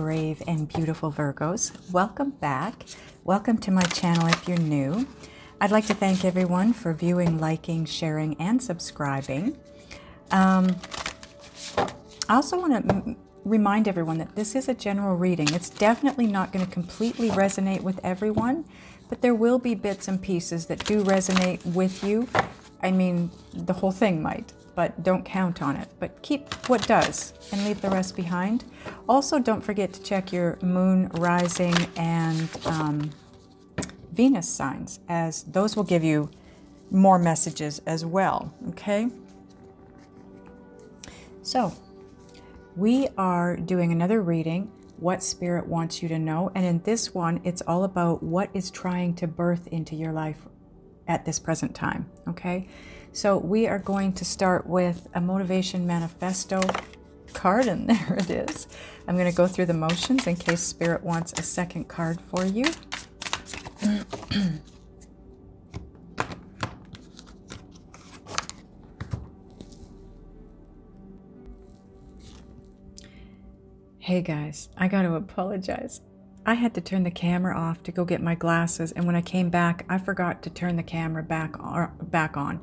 brave and beautiful Virgos. Welcome back. Welcome to my channel if you're new. I'd like to thank everyone for viewing, liking, sharing, and subscribing. I also want to remind everyone that this is a general reading. It's definitely not going to completely resonate with everyone, but there will be bits and pieces that do resonate with you. I mean, the whole thing might, but don't count on it. But keep what does and leave the rest behind. Also, don't forget to check your moon, rising, and Venus signs, as those will give you more messages as well, okay? So, we are doing another reading, What Spirit Wants You to Know. And in this one, it's all about what is trying to birth into your life at this present time, okay? So we are going to start with a Motivation Manifesto card, and there it is. I'm going to go through the motions in case Spirit wants a second card for you. Hey guys, I got to apologize. I had to turn the camera off to go get my glasses, and when I came back, I forgot to turn the camera back on.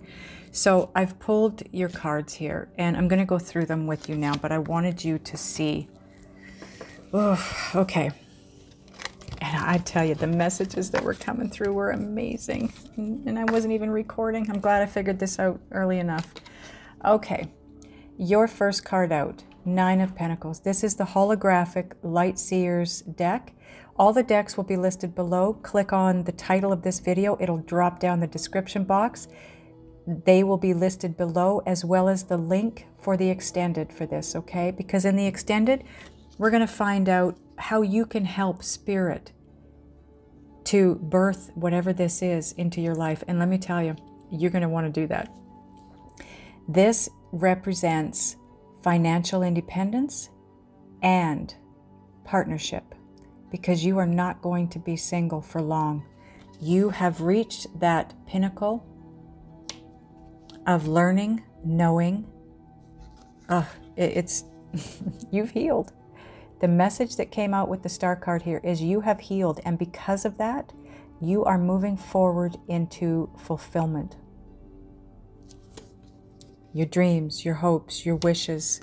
So I've pulled your cards here, and I'm going to go through them with you now, but I wanted you to see. Oh, okay. And I tell you, the messages that were coming through were amazing, and I wasn't even recording. I'm glad I figured this out early enough. Okay, your first card out, Nine of Pentacles. This is the holographic Light Seers deck. All the decks will be listed below. Click on the title of this video. It'll drop down the description box. They will be listed below, as well as the link for the extended for this, okay? Because in the extended, we're going to find out how you can help Spirit to birth whatever this is into your life. And let me tell you, you're going to want to do that. This represents financial independence and partnership, because you are not going to be single for long. You have reached that pinnacle of learning, knowing. You've healed. The message that came out with the star card here is you have healed, and because of that, you are moving forward into fulfillment. Your dreams, your hopes, your wishes.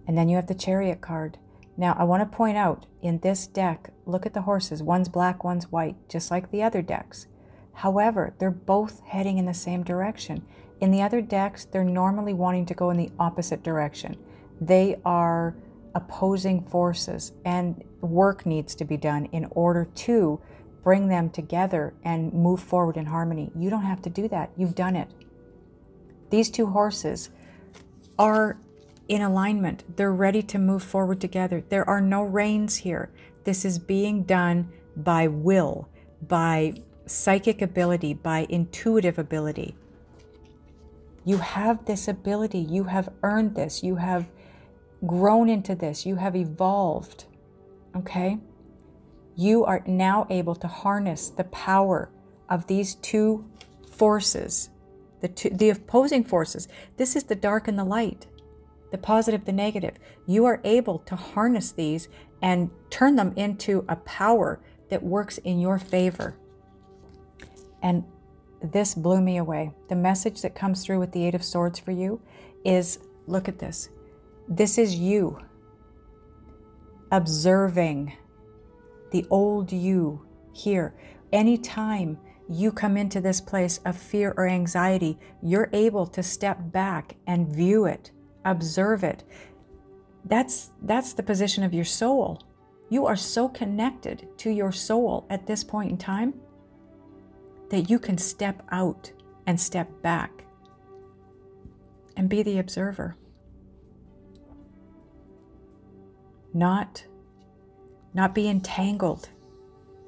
And then you have the Chariot card. Now, I want to point out, in this deck, look at the horses. One's black, one's white, just like the other decks. However, they're both heading in the same direction. In the other decks, they're normally wanting to go in the opposite direction. They are opposing forces, and work needs to be done in order to bring them together and move forward in harmony. You don't have to do that. You've done it. These two horses are in alignment. They're ready to move forward together. There are no reins here. This is being done by will, by psychic ability, by intuitive ability. You have this ability. You have earned this. You have grown into this. You have evolved. Okay? You are now able to harness the power of these two forces, the opposing forces. This is the dark and the light, the positive, the negative. You are able to harness these and turn them into a power that works in your favor. And this blew me away. The message that comes through with the Eight of Swords for you is, look at this. This is you observing the old you here. Anytime you come into this place of fear or anxiety, you're able to step back and view it, observe it. That's the position of your soul. You are so connected to your soul at this point in time that you can step out and step back and be the observer. Not be entangled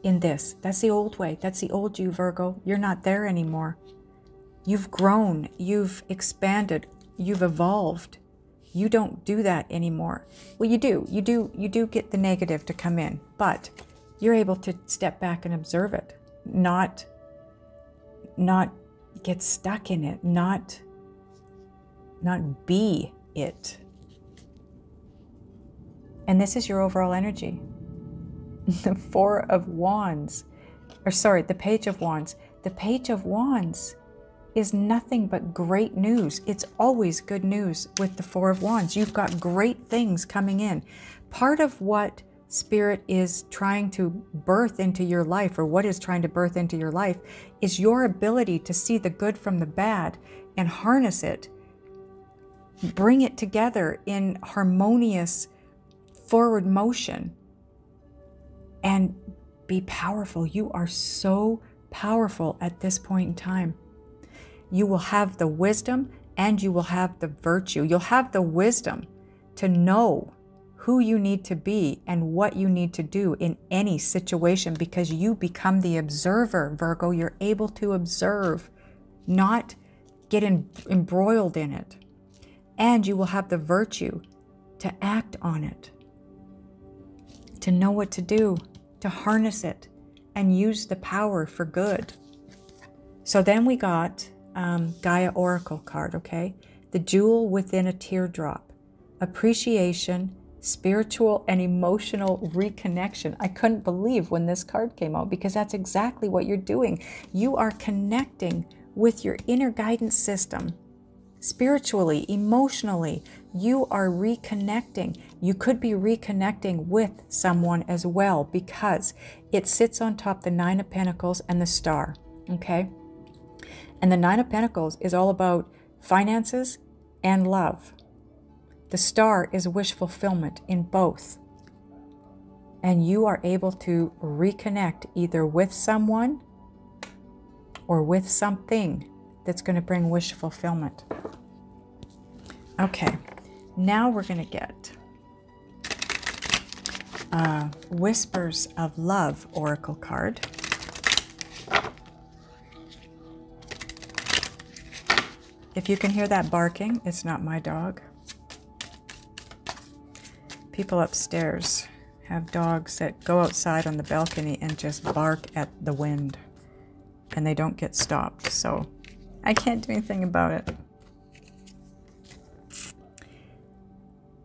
in this. That's the old way. That's the old you, Virgo. You're not there anymore. You've grown. You've expanded. You've evolved. You don't do that anymore. Well, you do. You do get the negative to come in, but you're able to step back and observe it. Not get stuck in it. Not be it. And this is your overall energy. The Four of Wands, or sorry, the Page of Wands. The Page of Wands is nothing but great news. It's always good news with the Four of Wands. You've got great things coming in. Part of what Spirit is trying to birth into your life, or what is trying to birth into your life, is your ability to see the good from the bad and harness it, bring it together in harmonious forward motion, and be powerful. You are so powerful at this point in time. You will have the wisdom and you will have the virtue. You'll have the wisdom to know who you need to be and what you need to do in any situation, because you become the observer, Virgo. You're able to observe, not get embroiled in it. And you will have the virtue to act on it, to know what to do, to harness it and use the power for good. So then we got Gaia Oracle card, okay? The jewel within a teardrop. Appreciation, spiritual and emotional reconnection. I couldn't believe when this card came out, because that's exactly what you're doing. You are connecting with your inner guidance system. Spiritually, emotionally, you are reconnecting. You could be reconnecting with someone as well, because it sits on top the Nine of Pentacles and the Star, okay? And the Nine of Pentacles is all about finances and love. The Star is wish fulfillment in both. And you are able to reconnect either with someone or with something that's going to bring wish fulfillment. Okay, now we're going to get Whispers of Love Oracle card. If you can hear that barking, it's not my dog. People upstairs have dogs that go outside on the balcony and just bark at the wind, and they don't get stopped, so I can't do anything about it.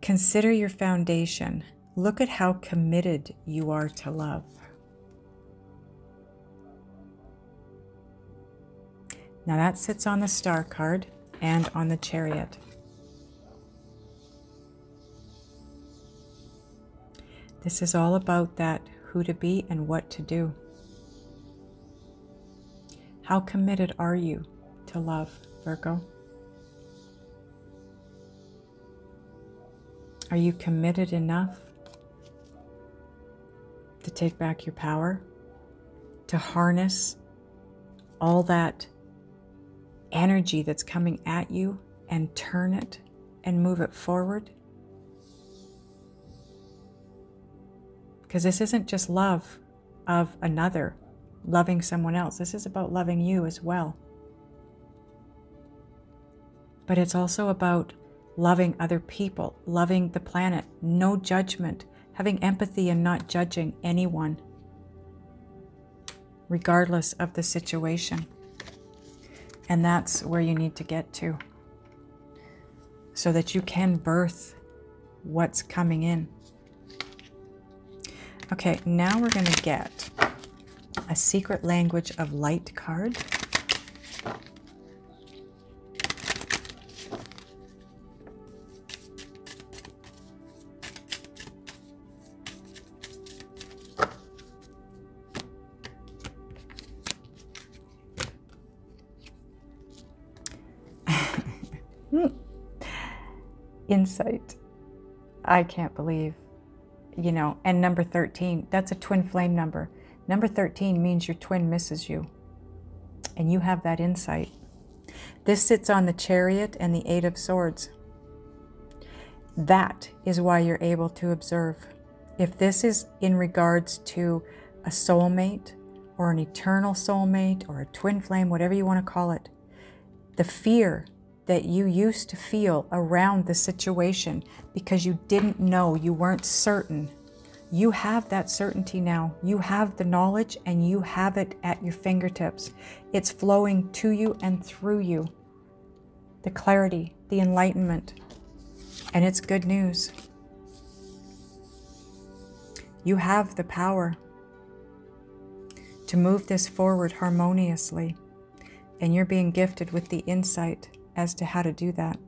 Consider your foundation. Look at how committed you are to love. Now that sits on the Star card and on the Chariot. This is all about that who to be and what to do. How committed are you to love, Virgo? Are you committed enough to take back your power, to harness all that energy that's coming at you and turn it and move it forward? Because this isn't just love of another, loving someone else. This is about loving you as well. But it's also about loving other people, loving the planet, no judgment, having empathy and not judging anyone, regardless of the situation. And that's where you need to get to, so that you can birth what's coming in. Okay, now we're going to get a Secret Language of Light card. Insight. I can't believe. You know, and number 13, that's a twin flame number. Number 13 means your twin misses you, and you have that insight. This sits on the Chariot and the Eight of Swords. That is why you're able to observe. If this is in regards to a soulmate or an eternal soulmate or a twin flame, whatever you want to call it, the fear that you used to feel around the situation because you didn't know, you weren't certain. You have that certainty now. You have the knowledge and you have it at your fingertips. It's flowing to you and through you. The clarity, the enlightenment, and it's good news. You have the power to move this forward harmoniously, and you're being gifted with the insight as to how to do that.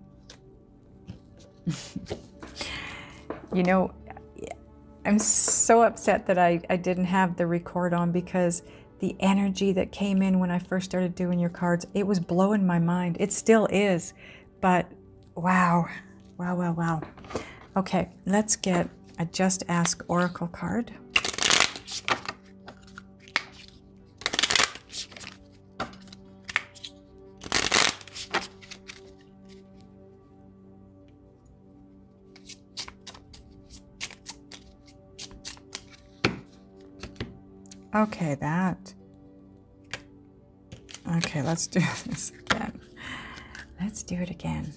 You know, I'm so upset that I didn't have the record on, because the energy that came in when I first started doing your cards, it was blowing my mind. It still is, but wow, wow, wow, wow. Okay, let's get a Just Ask Oracle card. Okay, that. Okay, let's do this again. Let's do it again.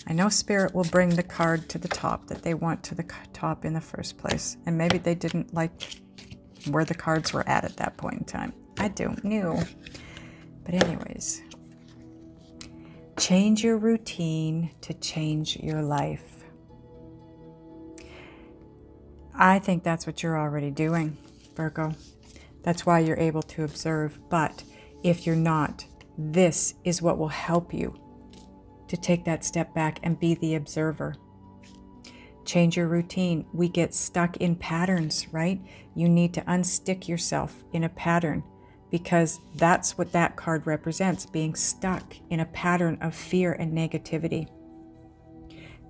I know Spirit will bring the card to the top that they want to the top in the first place. And maybe they didn't like where the cards were at that point in time. I don't know. But anyways, change your routine to change your life. I think that's what you're already doing, Virgo. That's why you're able to observe. But if you're not, this is what will help you to take that step back and be the observer. Change your routine. We get stuck in patterns, right? You need to unstick yourself in a pattern, because that's what that card represents, being stuck in a pattern of fear and negativity.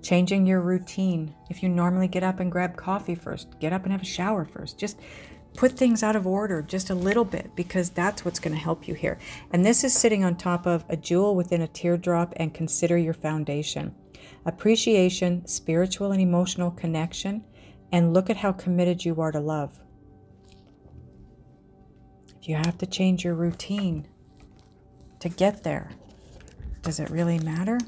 Changing your routine. If you normally get up and grab coffee first, get up and have a shower first. Just put things out of order just a little bit, because that's what's going to help you here. And this is sitting on top of a jewel within a teardrop, and consider your foundation. Appreciation, spiritual and emotional connection, and look at how committed you are to love. If you have to change your routine to get there, does it really matter?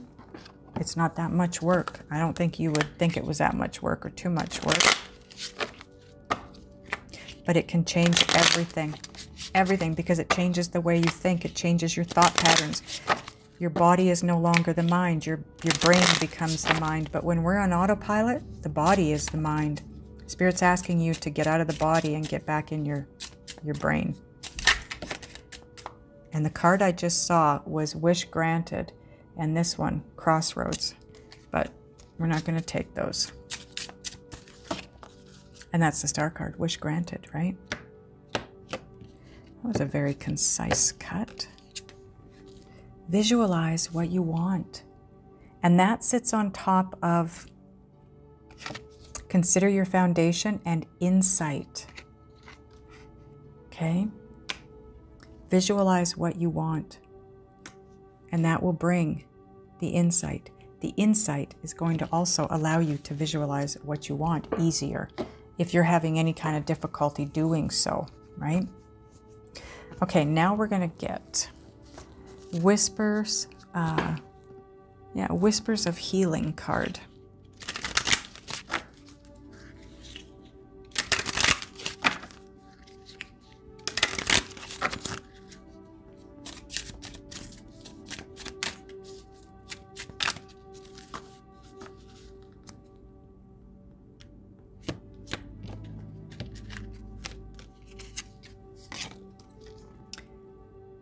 It's not that much work. I don't think you would think it was that much work or too much work. But it can change everything. Everything, because it changes the way you think. It changes your thought patterns. Your body is no longer the mind. Your brain becomes the mind. But when we're on autopilot, the body is the mind. Spirit's asking you to get out of the body and get back in your brain. And the card I just saw was Wish Granted. And this one, Crossroads. But we're not going to take those. And that's the star card, Wish Granted, right? That was a very concise cut. Visualize what you want. And that sits on top of consider your foundation and insight. Okay? Visualize what you want. And that will bring the insight. The insight is going to also allow you to visualize what you want easier if you're having any kind of difficulty doing so, right? Okay, now we're going to get Whispers, Whispers of Healing card.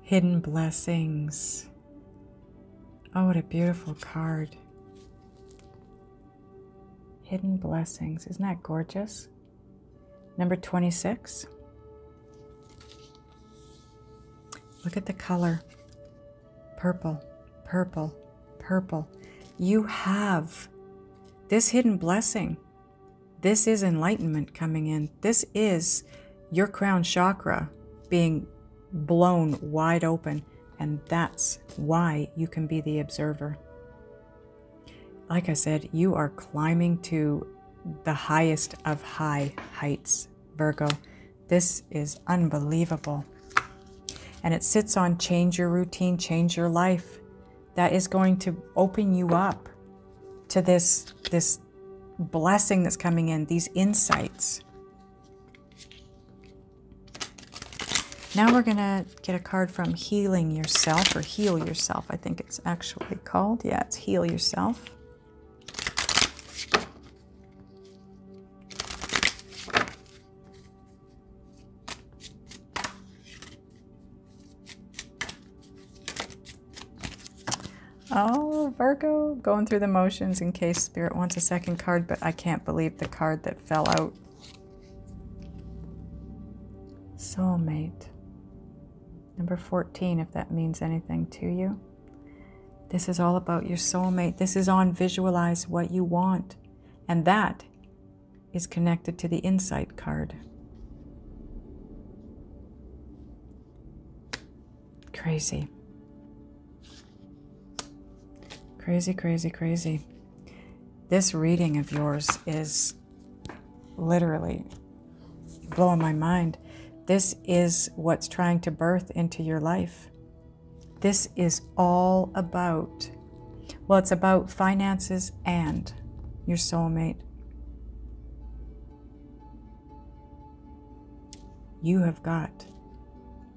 Hidden Blessings. Oh, what a beautiful card. Hidden Blessings. Isn't that gorgeous? Number 26. Look at the color. Purple, purple, purple. You have this hidden blessing. This is enlightenment coming in. This is your crown chakra being blown wide open, and that's why you can be the observer. Like I said, you are climbing to the highest of high heights, Virgo. This is unbelievable. And it sits on change your routine, change your life. That is going to open you up to this blessing that's coming in, these insights. Now we're going to get a card from Healing Yourself, or Heal Yourself, I think it's actually called. Yeah, it's Heal Yourself. Oh, Virgo, going through the motions in case Spirit wants a second card, but I can't believe the card that fell out. Soulmate. Number 14, if that means anything to you. This is all about your soulmate. This is on visualize what you want. And that is connected to the insight card. Crazy. Crazy, crazy, crazy. This reading of yours is literally blowing my mind. This is what's trying to birth into your life. This is all about, well, it's about finances and your soulmate. You have got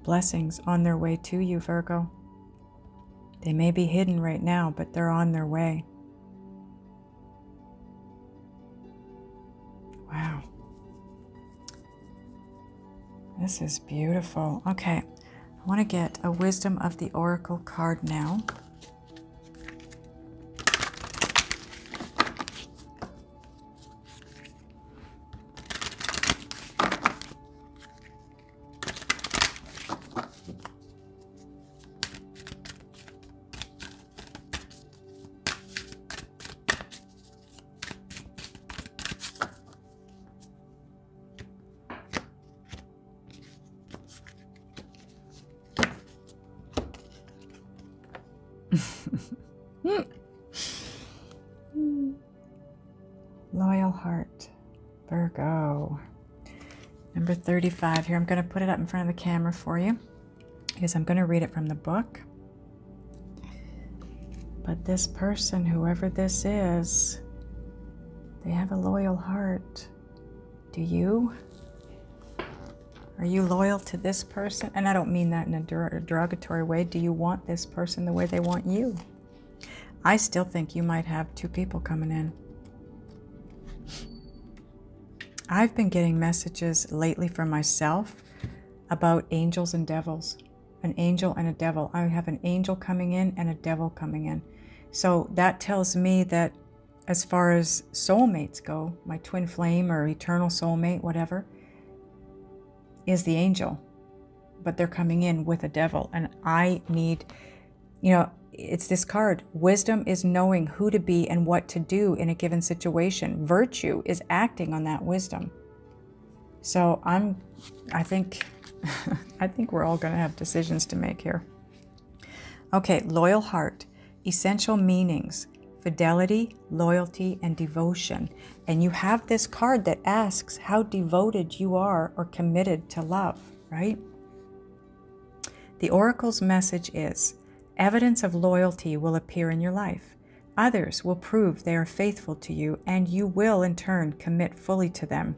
blessings on their way to you, Virgo. They may be hidden right now, but they're on their way. Wow. This is beautiful. Okay, I want to get a Wisdom of the Oracle card now. Loyal heart, Virgo. Number 35 here. I'm going to put it up in front of the camera for you because I'm going to read it from the book. But this person, whoever this is, they have a loyal heart. Do you? Are you loyal to this person? And I don't mean that in a derogatory way. Do you want this person the way they want you? I still think you might have two people coming in. I've been getting messages lately from myself about angels and devils. An angel and a devil. I have an angel coming in and a devil coming in. So that tells me that as far as soulmates go, my twin flame or eternal soulmate, whatever, is the angel. But they're coming in with a devil. And I need, you know, it's this card. Wisdom is knowing who to be and what to do in a given situation. Virtue is acting on that wisdom. So I think we're all going to have decisions to make here. Okay, loyal heart, essential meanings, fidelity, loyalty, and devotion. And you have this card that asks how devoted you are or committed to love, right? The oracle's message is, evidence of loyalty will appear in your life. Others will prove they are faithful to you, and you will in turn commit fully to them.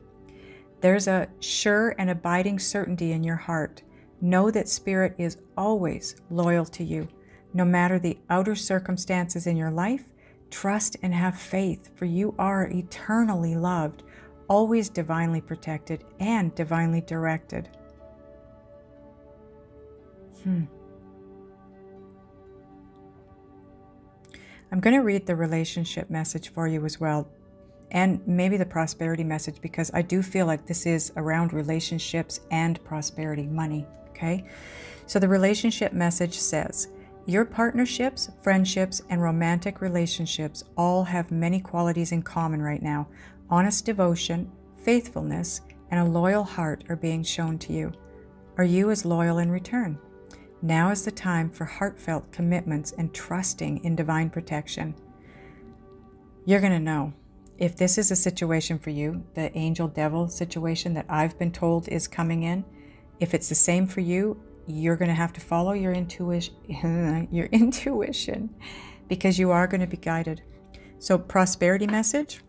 There's a sure and abiding certainty in your heart. Know that Spirit is always loyal to you. No matter the outer circumstances in your life, trust and have faith, for you are eternally loved, always divinely protected, and divinely directed. I'm going to read the relationship message for you as well, and maybe the prosperity message, because I do feel like this is around relationships and prosperity, money, okay? So the relationship message says, your partnerships, friendships, and romantic relationships all have many qualities in common right now. Honest devotion, faithfulness, and a loyal heart are being shown to you. Are you as loyal in return? Now is the time for heartfelt commitments and trusting in divine protection. You're going to know if this is a situation for you, the angel-devil situation that I've been told is coming in. If it's the same for you, you're going to have to follow your intuition, because you are going to be guided. So prosperity message.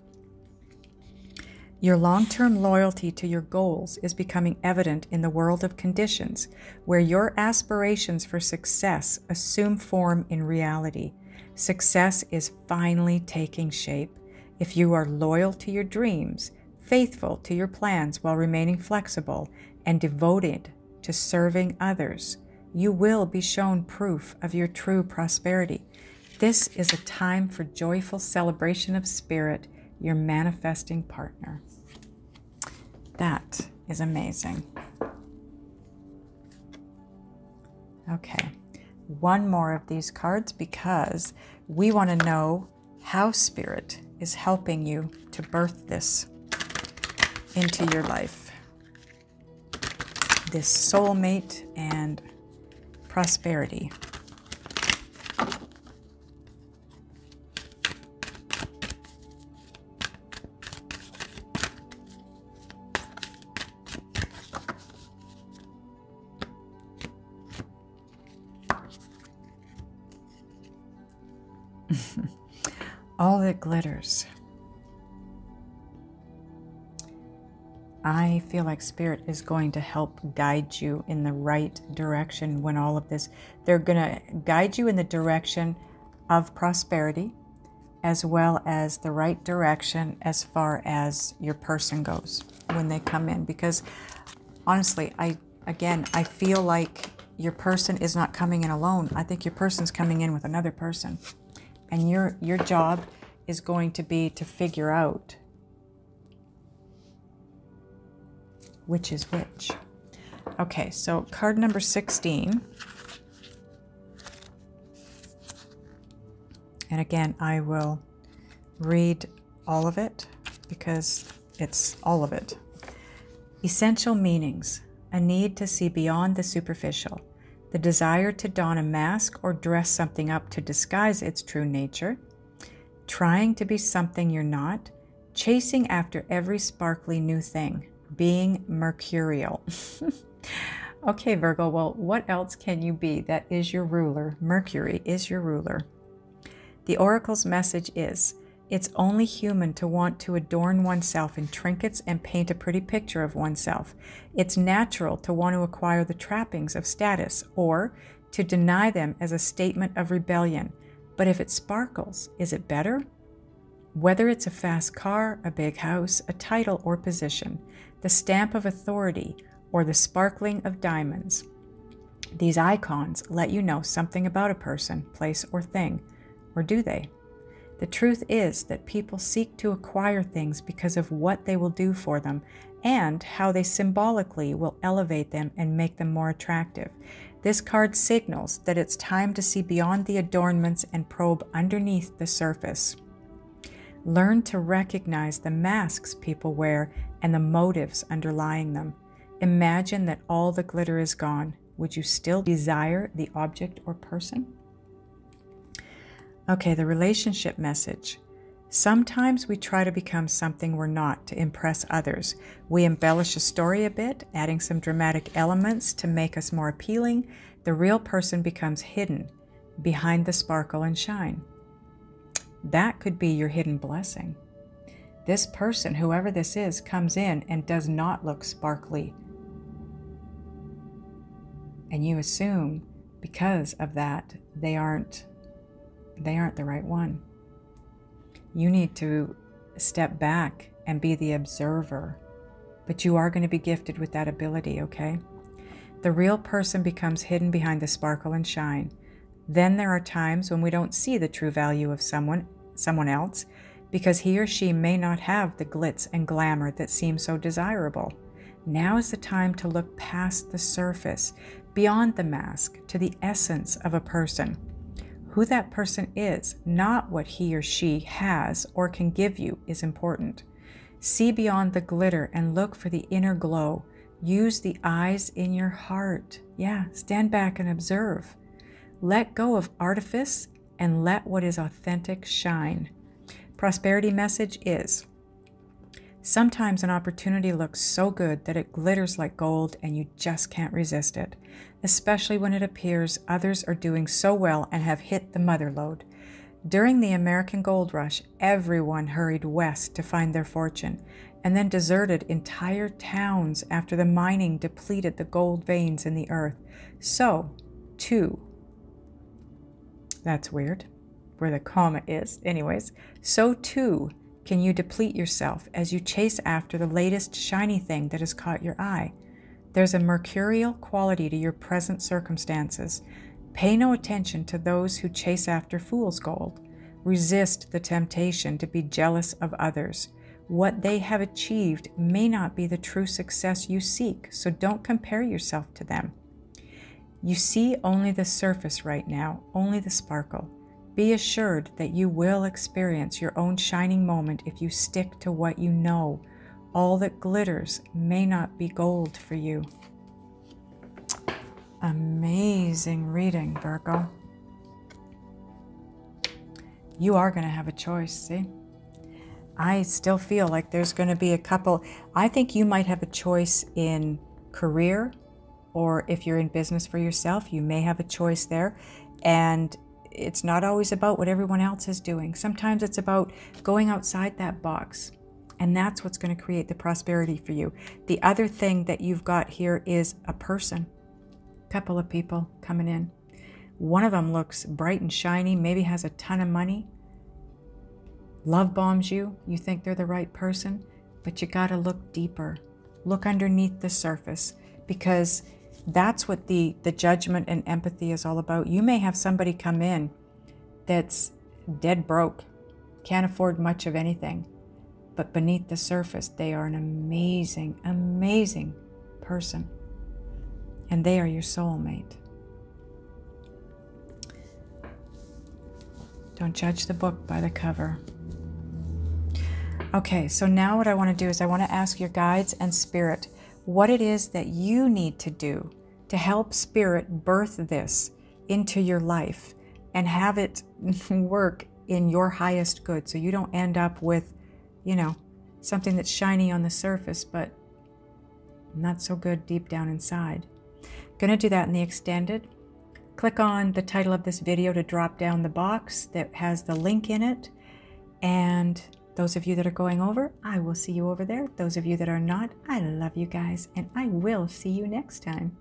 Your long-term loyalty to your goals is becoming evident in the world of conditions where your aspirations for success assume form in reality. Success is finally taking shape. If you are loyal to your dreams, faithful to your plans while remaining flexible, and devoted to serving others, you will be shown proof of your true prosperity. This is a time for joyful celebration of spirit, your manifesting partner. That is amazing. Okay, one more of these cards because we want to know how spirit is helping you to birth this into your life. This soulmate and prosperity. All that glitters. I feel like Spirit is going to help guide you in the right direction when all of this, they're going to guide you in the direction of prosperity as well as the right direction as far as your person goes when they come in. Because honestly, I feel like your person is not coming in alone. I think your person's coming in with another person. And your job is going to be to figure out which is which. Okay, so card number 16. And again, I will read all of it because it's all of it. Essential meanings: a need to see beyond the superficial, the desire to don a mask or dress something up to disguise its true nature, trying to be something you're not, chasing after every sparkly new thing, being mercurial. Okay, Virgo, well, what else can you be? That is your ruler. Mercury is your ruler. The oracle's message is, it's only human to want to adorn oneself in trinkets and paint a pretty picture of oneself. It's natural to want to acquire the trappings of status or to deny them as a statement of rebellion. But if it sparkles, is it better? Whether it's a fast car, a big house, a title or position, the stamp of authority, or the sparkling of diamonds, these icons let you know something about a person, place, or thing. Or do they? The truth is that people seek to acquire things because of what they will do for them and how they symbolically will elevate them and make them more attractive. This card signals that it's time to see beyond the adornments and probe underneath the surface. Learn to recognize the masks people wear and the motives underlying them. Imagine that all the glitter is gone. Would you still desire the object or person? Okay, the relationship message. Sometimes we try to become something we're not to impress others. We embellish a story a bit, adding some dramatic elements to make us more appealing. The real person becomes hidden behind the sparkle and shine. That could be your hidden blessing. This person, whoever this is, comes in and does not look sparkly. And you assume because of that, they aren't the right one. You need to step back and be the observer, but you are going to be gifted with that ability, okay? The real person becomes hidden behind the sparkle and shine. Then there are times when we don't see the true value of someone else because he or she may not have the glitz and glamour that seems so desirable. Now is the time to look past the surface, beyond the mask, to the essence of a person. Who that person is, not what he or she has or can give you, is important. See beyond the glitter and look for the inner glow. Use the eyes in your heart. Yeah, stand back and observe. Let go of artifice and let what is authentic shine. Prosperity message is, sometimes an opportunity looks so good that it glitters like gold and you just can't resist it, especially when it appears others are doing so well and have hit the mother lode. During the American gold rush, everyone hurried west to find their fortune and then deserted entire towns after the mining depleted the gold veins in the earth. So, too, that's weird, where the comma is. Anyways, so too can you deplete yourself as you chase after the latest shiny thing that has caught your eye. There's a mercurial quality to your present circumstances. Pay no attention to those who chase after fool's gold. Resist the temptation to be jealous of others. What they have achieved may not be the true success you seek, so don't compare yourself to them. You see only the surface right now, only the sparkle. Be assured that you will experience your own shining moment if you stick to what you know. All that glitters may not be gold for you. Amazing reading, Virgo. You are going to have a choice, see? I still feel like there's going to be a couple. I think you might have a choice in career, or if you're in business for yourself, you may have a choice there. And it's not always about what everyone else is doing. Sometimes it's about going outside that box. And that's what's going to create the prosperity for you. The other thing that you've got here is a person. Couple of people coming in. One of them looks bright and shiny, maybe has a ton of money. Love bombs you. You think they're the right person, but you got to look deeper. Look underneath the surface, because that's what the judgment and empathy is all about. You may have somebody come in that's dead broke, can't afford much of anything, but beneath the surface, they are an amazing, amazing person. And they are your soulmate. Don't judge the book by the cover. Okay, so now what I want to do is I want to ask your guides and spirit what it is that you need to do to help spirit birth this into your life and have it work in your highest good, so you don't end up with, you know, something that's shiny on the surface but not so good deep down inside. Going to do that in the extended. Click on the title of this video to drop down the box that has the link in it. And those of you that are going over, I will see you over there. Those of you that are not, I love you guys, and I will see you next time.